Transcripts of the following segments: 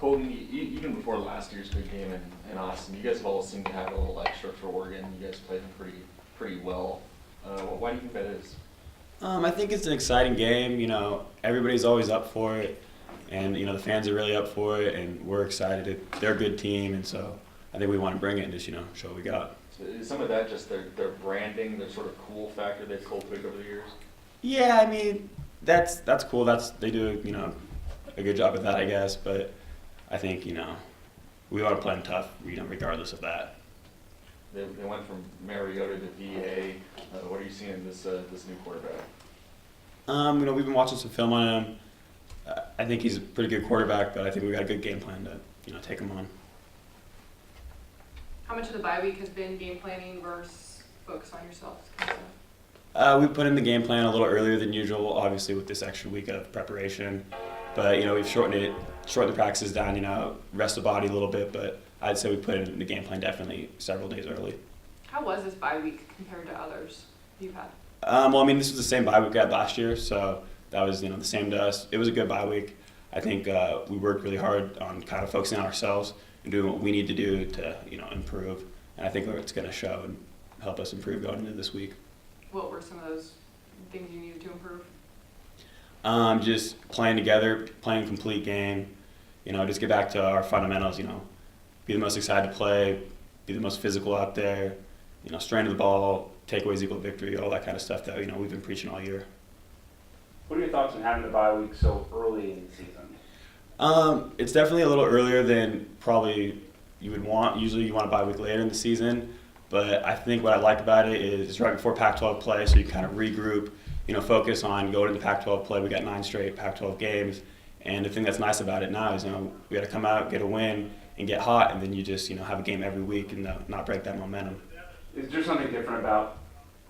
Colton, even before last year's big game in Austin, you guys have all seemed to have a little extra for Oregon. You guys played them pretty well. Why do you think that is? I think it's an exciting game. Everybody's always up for it, and the fans are really up for it, and we're excited. They're a good team, and so I think we want to bring it and just show what we got. So is some of that just their branding, their sort of cool factor they've cultivated over the years? Yeah, I mean that's cool. They do a good job at that, I guess. But I think we want to play them tough, regardless of that. They went from Mariota to VA. What are you seeing in this new quarterback? We've been watching some film on him. I think he's a pretty good quarterback, but I think we got a good game plan to take him on. How much of the bye week has been game planning versus focus on yourself? We put in the game plan a little earlier than usual, obviously with this extra week of preparation. But we've shortened the practices down, rest the body a little bit. But I'd say we put in the game plan definitely several days early. How was this bye week compared to others you've had? This was the same bye week we had last year, so that was the same to us. It was a good bye week. I think we worked really hard on kind of focusing on ourselves and doing what we need to do to improve. And I think it's going to show and help us improve going into this week. What were some of those things you needed to improve? Just playing together, playing a complete game. Just get back to our fundamentals. Be the most excited to play, be the most physical out there. Straight to the ball, takeaways equal victory, all that kind of stuff that we've been preaching all year. What are your thoughts on having the bye week so early in the season? It's definitely a little earlier than probably you would want. Usually you want a bye week later in the season. But I think what I like about it is it's right before Pac-12 play, so you kind of regroup, focus on going to the Pac-12 play. We got 9 straight Pac-12 games. And the thing that's nice about it now is, we got to come out, get a win, and get hot, and then you just, have a game every week and not break that momentum. Is there something different about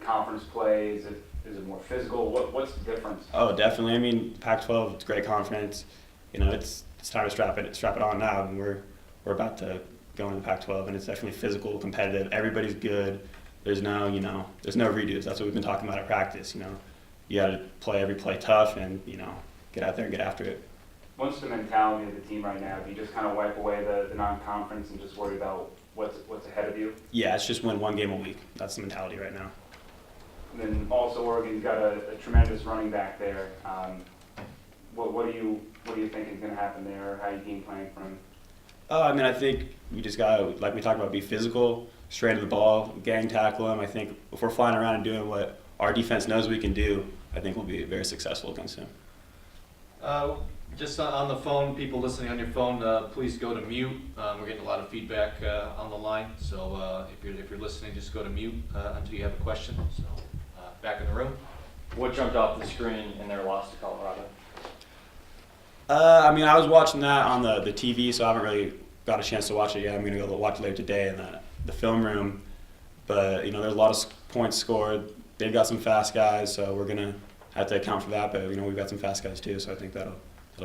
conference play? Is it more physical? What's the difference? Oh, definitely. Pac-12, it's a great conference. It's time to strap it on now, and we're about to go into the Pac-12, and it's definitely physical, competitive. Everybody's good. There's no redos. That's what we've been talking about at practice. You got to play every play tough, and get out there and get after it. What's the mentality of the team right now? Do you just kind of wipe away the non-conference and just worry about what's ahead of you? Yeah, it's just win one game a week. That's the mentality right now. And then also Oregon's got a tremendous running back there. What do you think is going to happen there? How are you game planning for him? I think we just got to, like we talked about, be physical, straight to the ball, gang tackle him. I think if we're flying around and doing what our defense knows we can do, I think we'll be very successful against him. Just on the phone, people listening on your phone, please go to mute. We're getting a lot of feedback on the line, so if you're listening, just go to mute until you have a question. So back in the room. What jumped off the screen in their loss to Colorado? I was watching that on the TV, so I haven't really got a chance to watch it yet. I'm going to go watch it later today in the film room. But, there's a lot of points scored. They've got some fast guys, so we're going to have to account for that. But, we've got some fast guys too, so I think that'll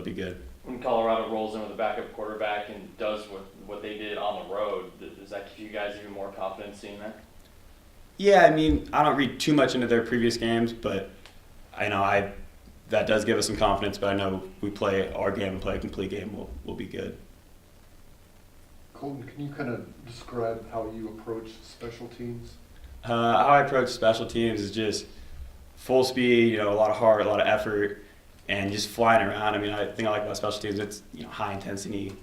be good. When Colorado rolls in with a backup quarterback and does what they did on the road, does that give you guys even more confidence seeing that? Yeah, I don't read too much into their previous games, but that does give us some confidence. But I know we play our game and play a complete game, we'll be good. Colton, can you kind of describe how you approach special teams? How I approach special teams is just full speed, a lot of heart, a lot of effort, and just flying around. I think I like about special teams, it's high intensity.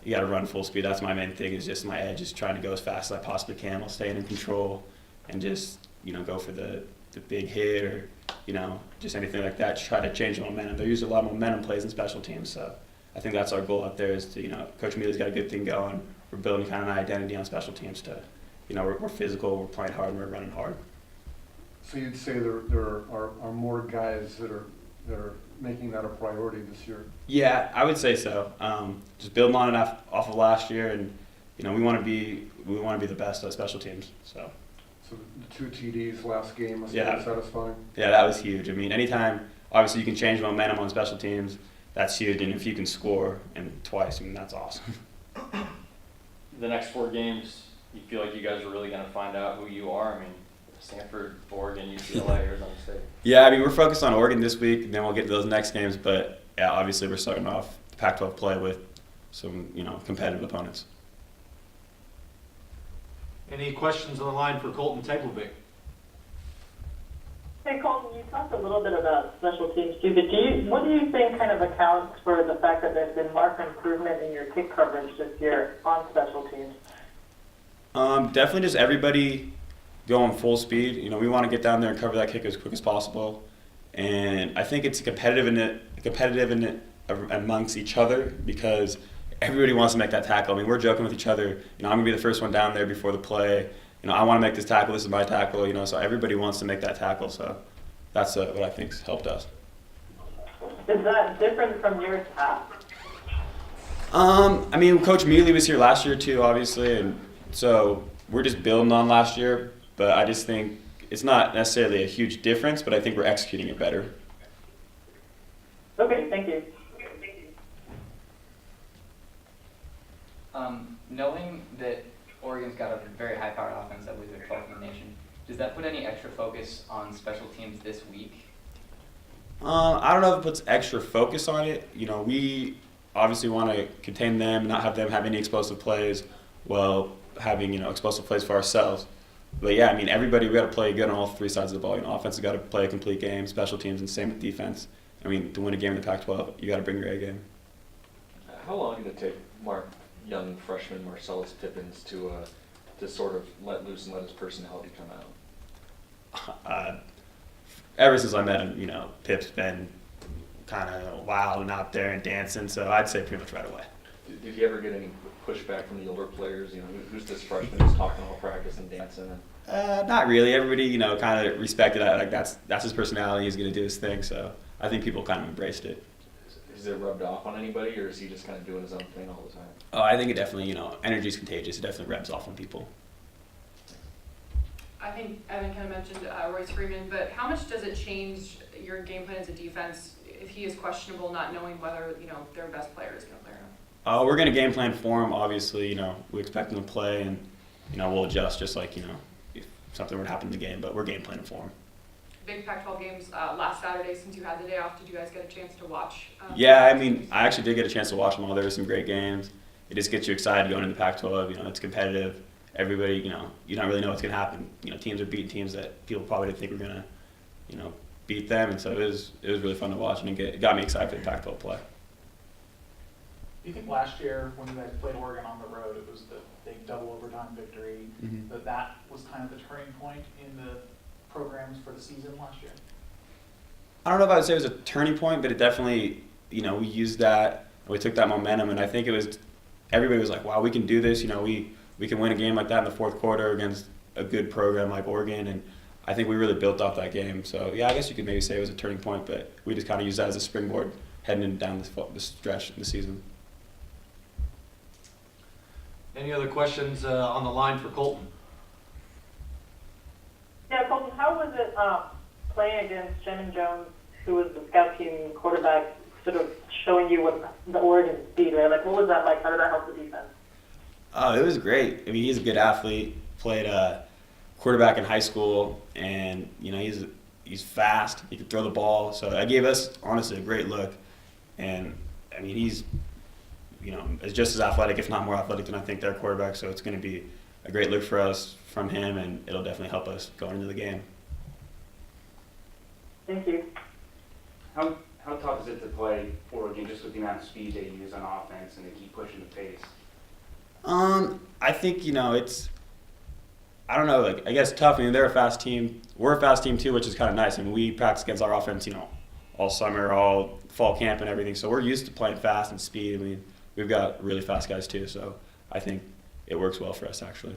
You got to run full speed. That's my main thing. Is just my edge, is trying to go as fast as I possibly can while staying in control, and just go for the big hit or just anything like that. Try to change the momentum. There usually a lot of momentum plays in special teams, so I think that's our goal out there. Is to Coach Mealy's got a good thing going. We're building kind of an identity on special teams to we're physical, we're playing hard, and we're running hard. So you'd say there are more guys that are making that a priority this year? Yeah, I would say so. Just building on it off of last year, and we want to be the best at special teams. So the 2 TDs last game was satisfying? Yeah, that was huge. Anytime, obviously, you can change momentum on special teams, that's huge. And if you can score twice, that's awesome. The next 4 games, you feel like you guys are really going to find out who you are? Stanford, Oregon, UCLA, Arizona State. Yeah, we're focused on Oregon this week, and then we'll get to those next games. But yeah, obviously we're starting off the Pac-12 play with some competitive opponents. Any questions on the line for Colton Teglovic? Hey Colton, you talked a little bit about special teams too, but what do you think kind of accounts for the fact that there's been marked improvement in your kick coverage this year on special teams? Definitely just everybody going full speed. We want to get down there and cover that kick as quick as possible. And I think it's competitive in it amongst each other because everybody wants to make that tackle. I mean, we're joking with each other. I'm going to be the first one down there before the play. I want to make this tackle. This is my tackle. So everybody wants to make that tackle. So that's what I think's helped us. Is that different from years past? I mean, Coach Mealy was here last year too, obviously, and so we're just building on last year. But I just think it's not necessarily a huge difference, but I think we're executing it better. Okay, thank you. Knowing that Oregon's got a very high-powered offense, I believe they're 12th in the nation, does that put any extra focus on special teams this week? I don't know if it puts extra focus on it. We obviously want to contain them and not have them have any explosive plays while having, explosive plays for ourselves. But yeah, I mean, we got to play good on all three sides of the ball. Offense has got to play a complete game, special teams, and same with defense. I mean, to win a game in the Pac-12, you got to bring your A game. How long did it take young freshman Marcellus Pippins to sort of let loose and let his personality come out? Ever since I met him, Pip's been kind of wild and out there and dancing, so I'd say pretty much right away. Did he ever get any pushback from the older players? Who's this freshman who's talking all practice and dancing? Not really. Everybody, kind of respected that. Like that's his personality. He's going to do his thing. So I think people kind of embraced it. Is it rubbed off on anybody, or is he just kind of doing his own thing all the time? Oh, I think it definitely, energy is contagious. It definitely rubs off on people. I think Evan kind of mentioned Royce Freeman, but how much does it change your game plan as a defense if he is questionable, not knowing whether their best player is going to play or not? We're going to game plan for him. Obviously, we expect him to play, and we'll adjust just like if something were to happen in the game. But we're game planning for him. Big Pac-12 games last Saturday. Since you had the day off, did you guys get a chance to watch? Yeah, I mean, I actually did get a chance to watch them all. There were some great games. It just gets you excited going into Pac-12. It's competitive. Everybody, you don't really know what's going to happen. Teams are beating teams that people probably didn't think were going to, beat them. And so it was really fun to watch, and it got me excited for the Pac-12 play. Do you think last year when you guys played Oregon on the road, it was the big double overtime victory, that was kind of the turning point in the programs for the season last year? I don't know if I would say it was a turning point, but it definitely, we used that, and we took that momentum, and I think everybody was like, wow, we can do this. We can win a game like that in the fourth quarter against a good program like Oregon, and I think we really built off that game. So yeah, I guess you could maybe say it was a turning point, but we just kind of used that as a springboard heading down the stretch of the season. Any other questions on the line for Colton? Yeah, Colton, how was it playing against Shannon Jones, who was the scout team quarterback, sort of showing you what the Oregon speed, right? Like, what was that like? How did that help the defense? Oh, it was great. I mean, he's a good athlete. Played quarterback in high school, and he's fast. He can throw the ball. So that gave us honestly a great look. And I mean, he's is just as athletic, if not more athletic, than I think their quarterback. So it's going to be a great look for us from him, and it'll definitely help us going into the game. Thank you. How tough is it to play Oregon just with the amount of speed they use on offense and they keep pushing the pace? I think it's. I don't know. Like I guess tough. I mean, they're a fast team. We're a fast team too, which is kind of nice. I mean, we practice against our offense, all summer, all fall camp, and everything. So we're used to playing fast and speed. I mean, we've got really fast guys too. So I think it works well for us actually.